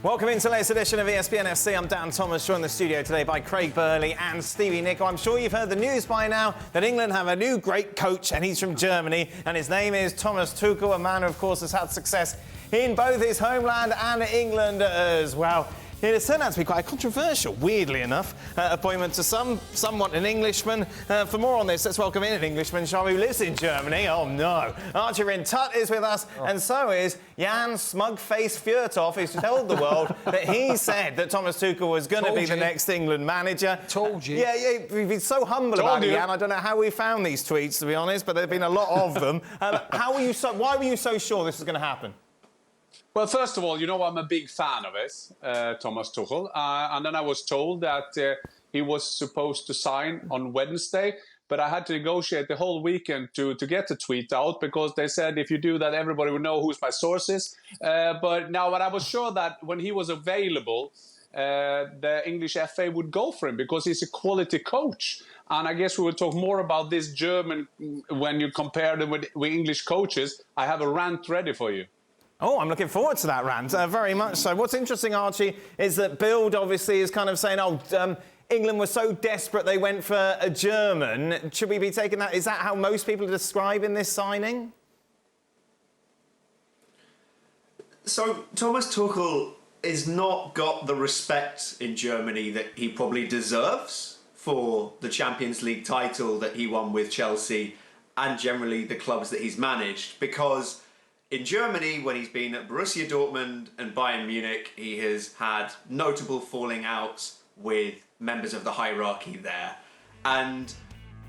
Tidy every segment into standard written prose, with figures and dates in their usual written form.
Welcome into the latest edition of ESPN FC. I'm Dan Thomas, joined in the studio today by Craig Burley and Stevie, Nicol. I'm sure you've heard the news by now that England have a new great coach, and he's from Germany, and his name is Thomas Tuchel, a man who, of course, has had success in both his homeland and England as well. It has turned out to be quite a controversial, weirdly enough, appointment to somewhat an Englishman. For more on this, let's welcome in an Englishman, shall we, who lives in Germany. Oh, no. Archie Rhind-Tutt is with us, and so is Jan Smug-Face Fjortoft, who's told the world that he said that Thomas Tuchel was going to be the next England manager. Told you. Yeah, we've been so humble about it, Jan. I don't know how we found these tweets, to be honest, but there have been a lot of them. Why were you so sure this was going to happen? Well, first of all, you know I'm a big fan of Thomas Tuchel. And then I was told that he was supposed to sign on Wednesday, but I had to negotiate the whole weekend to get the tweet out because they said if you do that, everybody will know who's my source is. But I was sure that when he was available, the English FA would go for him because he's a quality coach. And I guess we will talk more about this German when you compare them with English coaches. I have a rant ready for you. Oh, I'm looking forward to that rant, very much so. What's interesting, Archie, is that Bild obviously is kind of saying, England was so desperate they went for a German. Should we be taking that? Is that how most people are describing this signing? So Thomas Tuchel has not got the respect in Germany that he probably deserves for the Champions League title that he won with Chelsea and generally the clubs that he's managed, because in Germany, when he's been at Borussia Dortmund and Bayern Munich, he has had notable falling outs with members of the hierarchy there. And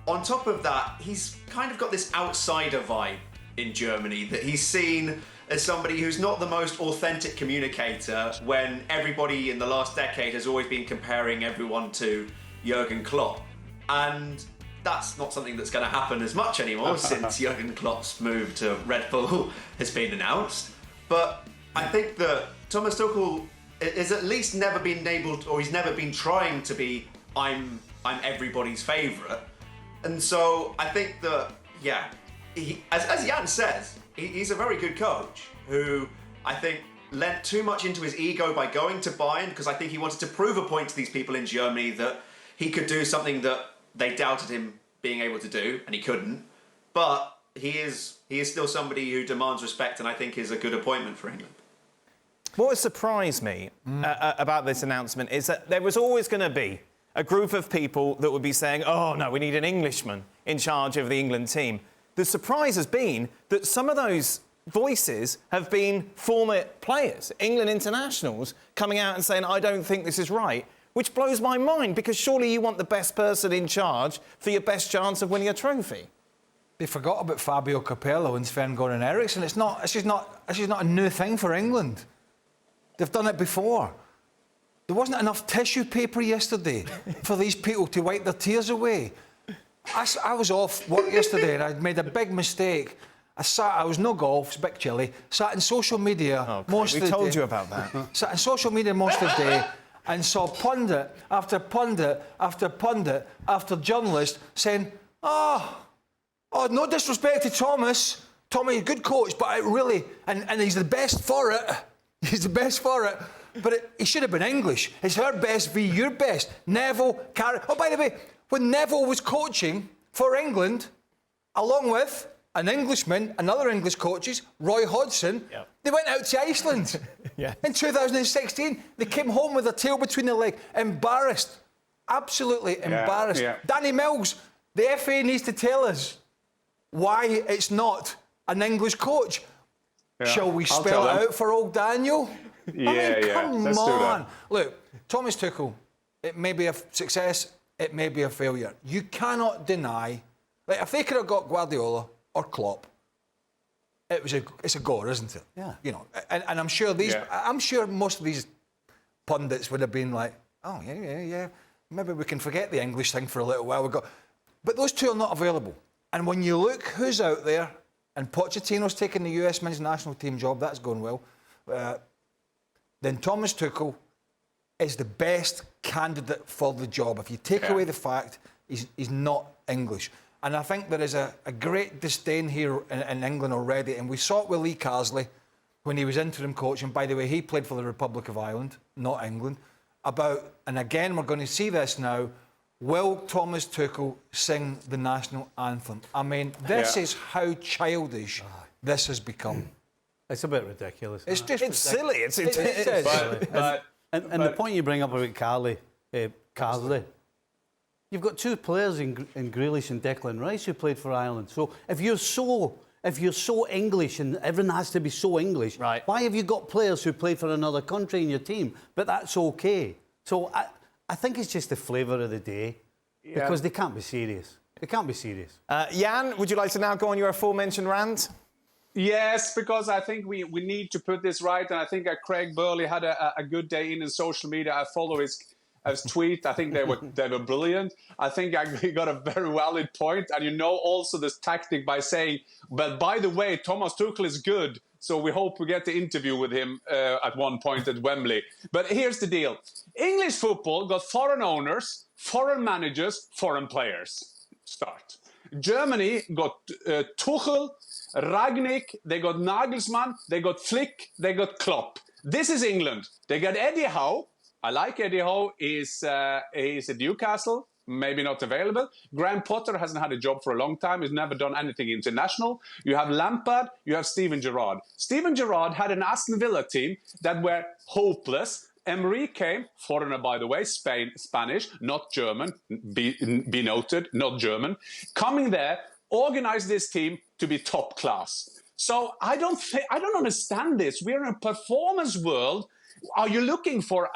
on top of that, he's kind of got this outsider vibe in Germany, that he's seen as somebody who's not the most authentic communicator, when everybody in the last decade has always been comparing everyone to Jurgen Klopp. And that's not something that's going to happen as much anymore since Jurgen Klopp's move to Red Bull has been announced. But I think that Thomas Tuchel has at least never been able to, or he's never been trying to be, I'm everybody's favourite. And so I think that, as Jan says, he's a very good coach who I think lent too much into his ego by going to Bayern, because I think he wanted to prove a point to these people in Germany that he could do something that they doubted him being able to do, and he couldn't. But he is still somebody who demands respect, and I think is a good appointment for England. What has surprised me about this announcement is that there was always going to be a group of people that would be saying, oh, no, we need an Englishman in charge of the England team. The surprise has been that some of those voices have been former players, England internationals, coming out and saying, I don't think this is right. Which blows my mind, because surely you want the best person in charge for your best chance of winning a trophy. They forgot about Fabio Capello and Sven-Göran Eriksson. It's just not a new thing for England. They've done it before. There wasn't enough tissue paper yesterday for these people to wipe their tears away. I was off work yesterday and I'd made a big mistake. I was no golf, it's a bit chilly. Sat in social media most of the day. We told you about that. Sat in social media most of the day. And saw pundit after pundit after pundit after journalist saying, oh, no disrespect to Thomas. Tommy, a good coach, but and he's the best for it. He's the best for it. But he should have been English. It's her best v your best. Neville, Carrick. Oh, by the way, when Neville was coaching for England, along with an Englishman and other English coaches, Roy Hodgson, they went out to Iceland. In 2016, they came home with their tail between their legs, embarrassed, absolutely embarrassed. Danny Mills, the FA needs to tell us why it's not an English coach. Shall we spell it out for old Daniel? Come on. Look, Thomas Tuchel, it may be a success, it may be a failure. You cannot deny, like, if they could have got Guardiola or Klopp, it's a goer, isn't it? Yeah. You know, and I'm sure I'm sure most of these pundits would have been like, oh yeah, maybe we can forget the English thing for a little while. But those two are not available. And when you look who's out there, and Pochettino's taking the US men's national team job, that's going well, then Thomas Tuchel is the best candidate for the job. If you take away the fact he's not English. And I think there is a great disdain here in England already, and we saw it with Lee Carsley. when he was interim coach, and by the way, he played for the Republic of Ireland, not England, about, and again, we're going to see this now, will Thomas Tuchel sing the national anthem? I mean, this is how childish this has become. It's a bit ridiculous. It's just It's silly. It's And the point you bring up about Carley, you've got two players in Grealish and Declan Rice who played for Ireland. So if you're so English and everything has to be so English, right, why have you got players who played for another country in your team? But that's okay. So I think it's just the flavour of the day because they can't be serious. They can't be serious. Jan, would you like to now go on your aforementioned rant? Yes, because I think we need to put this right, and I think Craig Burley had a good day in social media. I follow his tweet. I think they were brilliant. I think he got a very valid point, and you know also this tactic by saying, but by the way, Thomas Tuchel is good, so we hope we get the interview with him at one point at Wembley. But here's the deal: English football got foreign owners, foreign managers, foreign players. Start. Germany got Tuchel, Rangnick, they got Nagelsmann, they got Flick, they got Klopp. This is England. They got Eddie Howe. I like Eddie Howe. He's at Newcastle, maybe not available. Graham Potter hasn't had a job for a long time. He's never done anything international. You have Lampard, you have Steven Gerrard. Steven Gerrard had an Aston Villa team that were hopeless. Emery came, foreigner by the way, Spanish, not German, be noted, not German, coming there, organized this team to be top class. So I don't understand this. We're in a performance world. Are you looking for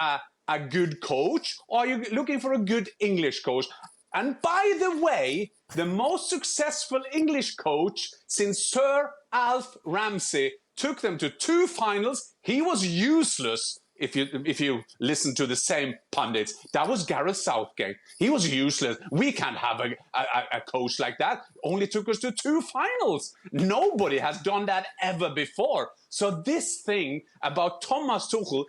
a good coach, or are you looking for a good English coach? And by the way, the most successful English coach since Sir Alf Ramsey took them to 2 finals. He was useless. If you listen to the same pundits, that was Gareth Southgate. He was useless. We can't have a coach like that. Only took us to 2 finals. Nobody has done that ever before. So this thing about Thomas Tuchel,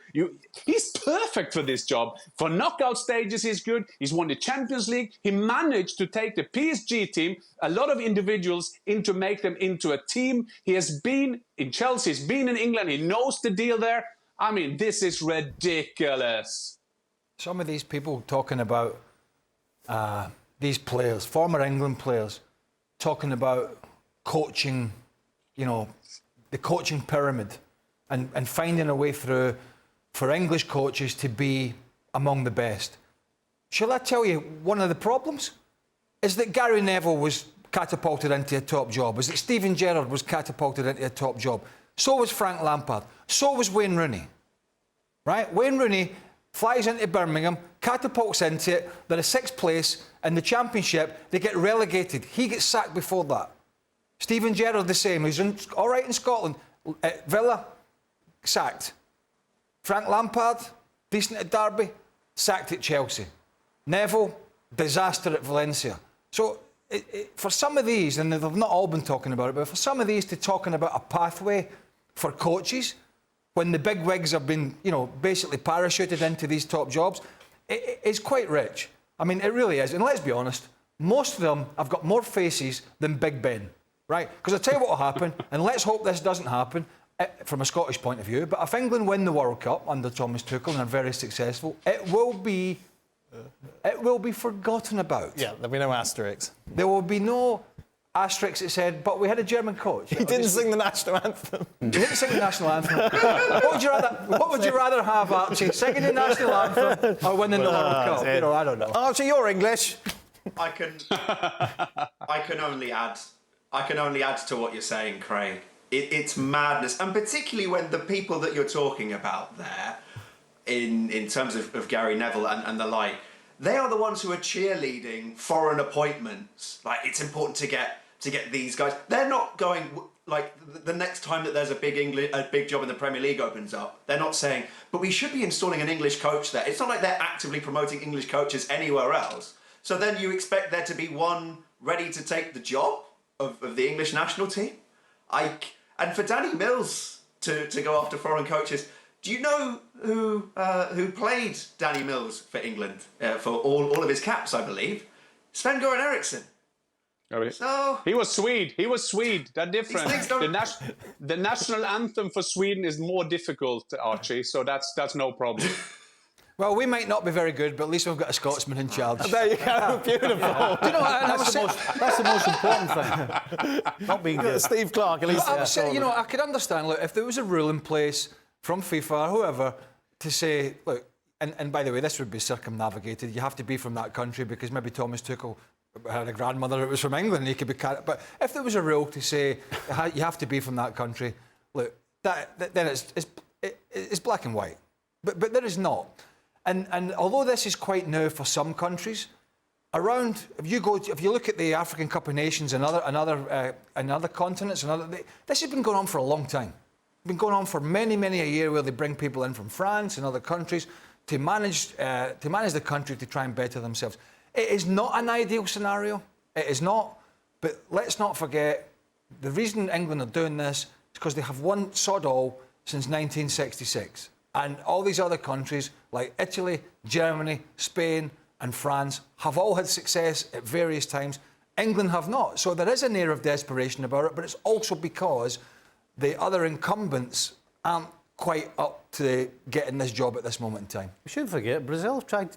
he's perfect for this job. For knockout stages, he's good. He's won the Champions League. He managed to take the PSG team, a lot of individuals, make them into a team. He has been in Chelsea. He's been in England. He knows the deal there. I mean, this is ridiculous. Some of these people talking about these players, former England players, talking about coaching, the coaching pyramid and finding a way through for English coaches to be among the best. Shall I tell you, one of the problems is that Gary Neville was catapulted into a top job, is that Steven Gerrard was catapulted into a top job. So was Frank Lampard. So was Wayne Rooney. Right? Wayne Rooney flies into Birmingham, catapults into it. They're a 6th place in the Championship. They get relegated. He gets sacked before that. Steven Gerrard the same. He's all right in Scotland. Villa, sacked. Frank Lampard, decent at Derby, sacked at Chelsea. Neville, disaster at Valencia. So for some of these, and they've not all been talking about it, but for some of these to talking about a pathway for coaches, when the big wigs have been, basically parachuted into these top jobs, it's quite rich. I mean, it really is. And let's be honest, most of them have got more faces than Big Ben, right? Because I'll tell you what will happen, and let's hope this doesn't happen from a Scottish point of view, but if England win the World Cup under Thomas Tuchel and are very successful, it will be forgotten about. Yeah, there'll be no asterisks. There will be no asterisks that said, but we had a German coach. He didn't sing the national anthem. He didn't sing the national anthem. What would you rather have, Archie? Singing the national anthem or winning the World Cup? I don't know. Archie, you're English. I can only add to what you're saying, Craig. It's madness, and particularly when the people that you're talking about there, in terms of Gary Neville and the like, they are the ones who are cheerleading foreign appointments. Like, it's important to get these guys. They're not going, like, the next time that there's a big job in the Premier League opens up, they're not saying, but we should be installing an English coach there. It's not like they're actively promoting English coaches anywhere else. So then you expect there to be one ready to take the job of the English national team? And for Danny Mills to go after foreign coaches, do you know who played Danny Mills for England for all of his caps, I believe? Sven-Göran Eriksson. So He was Swede. He was Swede. They're different. things don't- The national anthem for Sweden is more difficult, Archie. So that's no problem. Well, we might not be very good, but at least we've got a Scotsman in charge. There you go. Beautiful. Do you know what? And I was saying, That's the most important thing. Not being good. Steve Clark, at least. I was saying, you know, I could understand, look, if there was a rule in place from FIFA or whoever to say, look, and by the way, this would be circumnavigated. You have to be from that country because maybe Thomas Tuchel had a grandmother that was from England and he could be... But if there was a rule to say you have to be from that country, look, then it's black and white. But there is not. And although this is quite new for some countries, if you look at the African Cup of Nations and other continents, this has been going on for a long time. It's been going on for many, many a year where they bring people in from France and other countries to manage the country to try and better themselves. It is not an ideal scenario. It is not. But let's not forget, the reason England are doing this is because they have won sod all since 1966. And all these other countries, like Italy, Germany, Spain and France, have all had success at various times. England have not. So there is an air of desperation about it, but it's also because the other incumbents aren't quite up to getting this job at this moment in time. We shouldn't forget, Brazil tried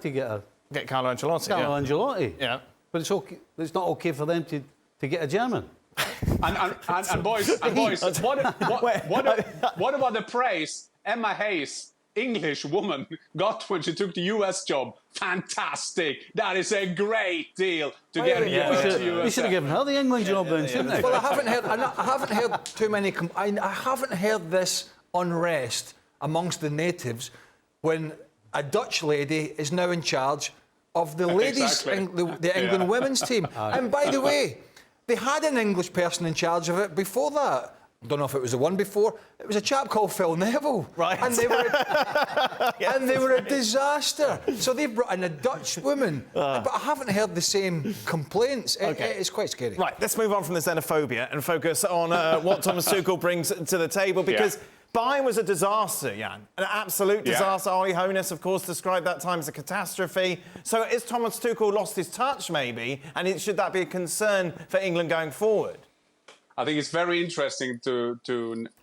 to get Carlo Ancelotti. Carlo Ancelotti. Yeah. But it's okay. It's not okay for them to get a German. And boys, what about the praise Emma Hayes, English woman, got when she took the US job? Fantastic! That is a great deal to get a US to We US. should have given her the England job then, shouldn't we? Well, I haven't heard too many... I haven't heard this unrest amongst the natives when a Dutch lady is now in charge of the ladies, Exactly. the England women's team. And by the way, they had an English person in charge of it before that. I don't know if it was the one before. It was a chap called Phil Neville. Right. And they were a disaster. So they brought in a Dutch woman. But I haven't heard the same complaints. It's quite scary. Right, let's move on from the xenophobia and focus on what Thomas Tuchel brings to the table, because Bayern was a disaster, Jan. An absolute disaster. Oli Hoeneß, of course, described that time as a catastrophe. So is Thomas Tuchel lost his touch, maybe? And should that be a concern for England going forward? I think it's very interesting to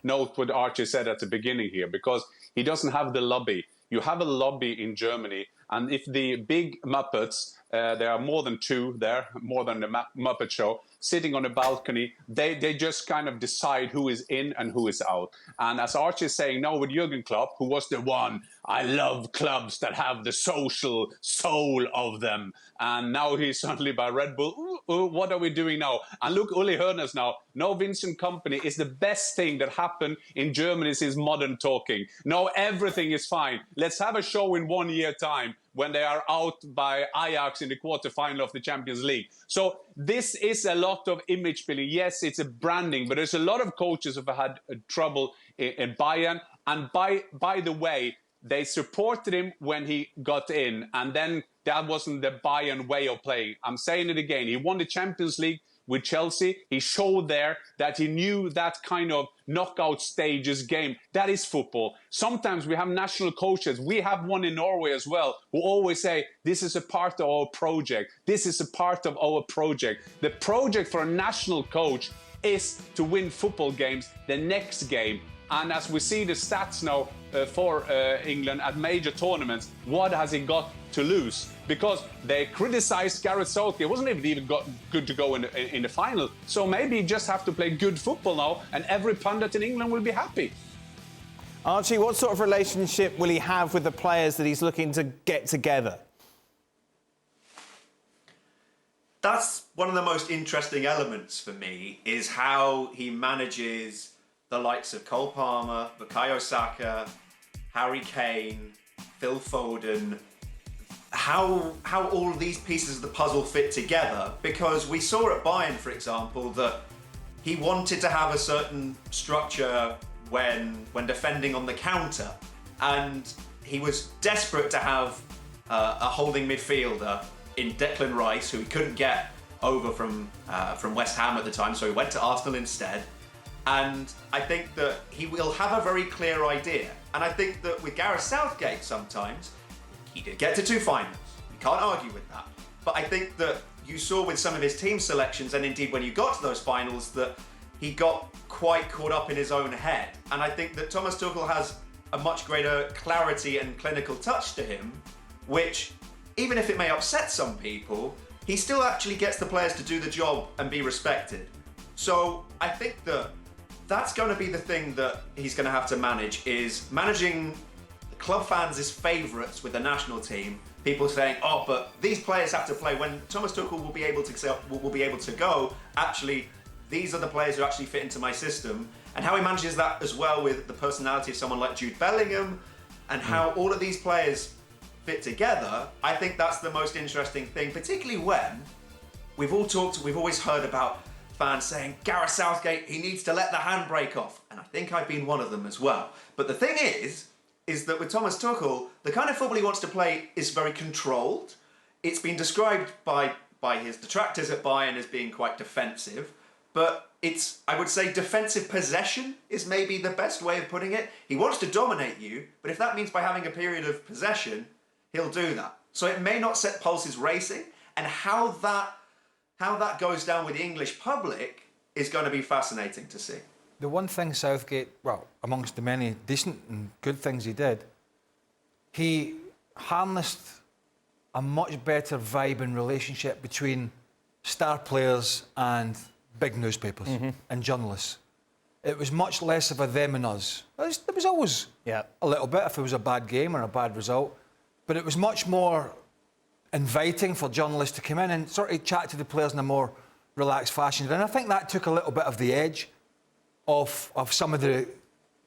note what Archie said at the beginning here, because he doesn't have the lobby. You have a lobby in Germany, and if the big Muppets, there are more than two there, more than the Muppet Show, sitting on a balcony, they just kind of decide who is in and who is out. And as Archie is saying now with Jurgen Klopp, who was the one, I love clubs that have the social soul of them. And now he's suddenly by Red Bull, what are we doing now? And look, Uli Hoeneß now, no Vincent Company is the best thing that happened in Germany since modern talking. No, everything is fine. Let's have a show in 1 year time when they are out by Ajax in the quarterfinal of the Champions League. So this is a lot of image building. Yes, it's a branding, but there's a lot of coaches who have had trouble in Bayern. And by the way, they supported him when he got in, and then that wasn't the Bayern way of playing. I'm saying it again. He won the Champions League with Chelsea. He showed there that he knew that kind of knockout stages game. That is football. Sometimes we have national coaches. We have one in Norway as well, who always say, this is a part of our project. This is a part of our project. The project for a national coach is to win football games the next game. And as we see the stats now for England at major tournaments, what has he got to lose? Because they criticized Gareth Southgate. It wasn't even good to go in the final. So maybe you just have to play good football now, and every pundit in England will be happy. Archie, what sort of relationship will he have with the players that he's looking to get together? That's one of the most interesting elements for me, is how he manages the likes of Cole Palmer, Bukayo Saka, Harry Kane, Phil Foden, how all of these pieces of the puzzle fit together. Because we saw at Bayern, for example, that he wanted to have a certain structure when defending on the counter, and he was desperate to have a holding midfielder in Declan Rice, who he couldn't get over from West Ham at the time, so he went to Arsenal instead. And I think that he will have a very clear idea. And I think that with Gareth Southgate sometimes, he did get to 2 finals. You can't argue with that. But I think that you saw with some of his team selections, and indeed when you got to those finals, that he got quite caught up in his own head. And I think that Thomas Tuchel has a much greater clarity and clinical touch to him, which, even if it may upset some people, he still actually gets the players to do the job and be respected. So I think that that's going to be the thing that he's going to have to manage, is managing club fans' favourites with the national team. People saying, "Oh, but these players have to play." When Thomas Tuchel will be able to go, actually, these are the players who actually fit into my system. And how he manages that as well with the personality of someone like Jude Bellingham, and how all of these players fit together, I think that's the most interesting thing, particularly when we've always heard about fans saying, Gareth Southgate, he needs to let the handbrake off. And I think I've been one of them as well. But the thing is that with Thomas Tuchel, the kind of football he wants to play is very controlled. It's been described by his detractors at Bayern as being quite defensive, but I would say defensive possession is maybe the best way of putting it. He wants to dominate you, but if that means by having a period of possession, he'll do that. So it may not set pulses racing, and how that goes down with the English public is going to be fascinating to see. The one thing Southgate, well, amongst the many decent and good things he did, he harnessed a much better vibe and relationship between star players and big newspapers and journalists. It was much less of a them and us. There was always a little bit if it was a bad game or a bad result, but it was much more inviting for journalists to come in and sort of chat to the players in a more relaxed fashion. And I think that took a little bit of the edge of some of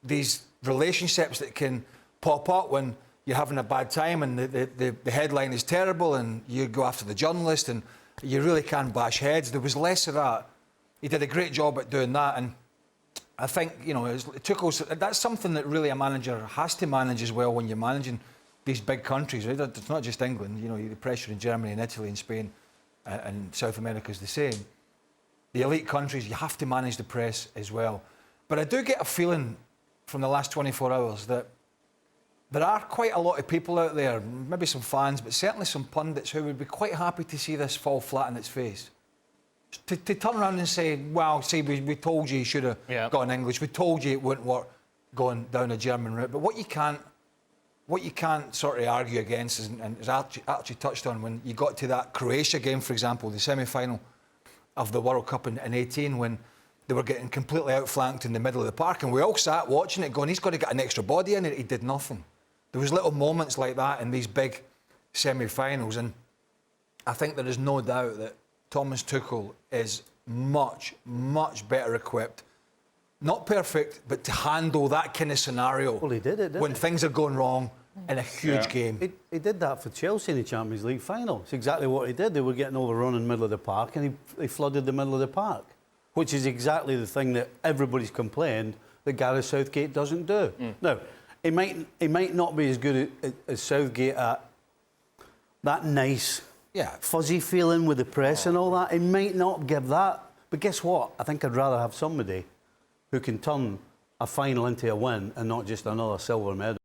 these relationships that can pop up when you're having a bad time and the headline is terrible and you go after the journalist and you really can bash heads. There was less of that. He did a great job at doing that, and I think, you know, that's something that really a manager has to manage as well when you're managing these big countries. Right? It's not just England. You know, the pressure in Germany and Italy and Spain and South America is the same. The elite countries, you have to manage the press as well. But I do get a feeling from the last 24 hours that there are quite a lot of people out there, maybe some fans, but certainly some pundits who would be quite happy to see this fall flat on its face. To turn around and say, well, see, we told you should have gone English, we told you it wouldn't work going down a German route. But what you can't sort of argue against is, and as Archie touched on, when you got to that Croatia game, for example, the semi-final of the World Cup in 18, when they were getting completely outflanked in the middle of the park, and we all sat watching it going, he's got to get an extra body in it. He did nothing. There was little moments like that in these big semi-finals, and I think there is no doubt that Thomas Tuchel is much, much better equipped. Not perfect, but to handle that kind of scenario. Well, he did it, didn't when he? things are going wrong in a huge game. He did that for Chelsea in the Champions League final. It's exactly what he did. They were getting overrun in the middle of the park, and he flooded the middle of the park, which is exactly the thing that everybody's complained that Gareth Southgate doesn't do. Now, he might not be as good as Southgate at that nice, fuzzy feeling with the press and all that. He might not give that. But guess what? I think I'd rather have somebody who can turn a final into a win and not just another silver medal.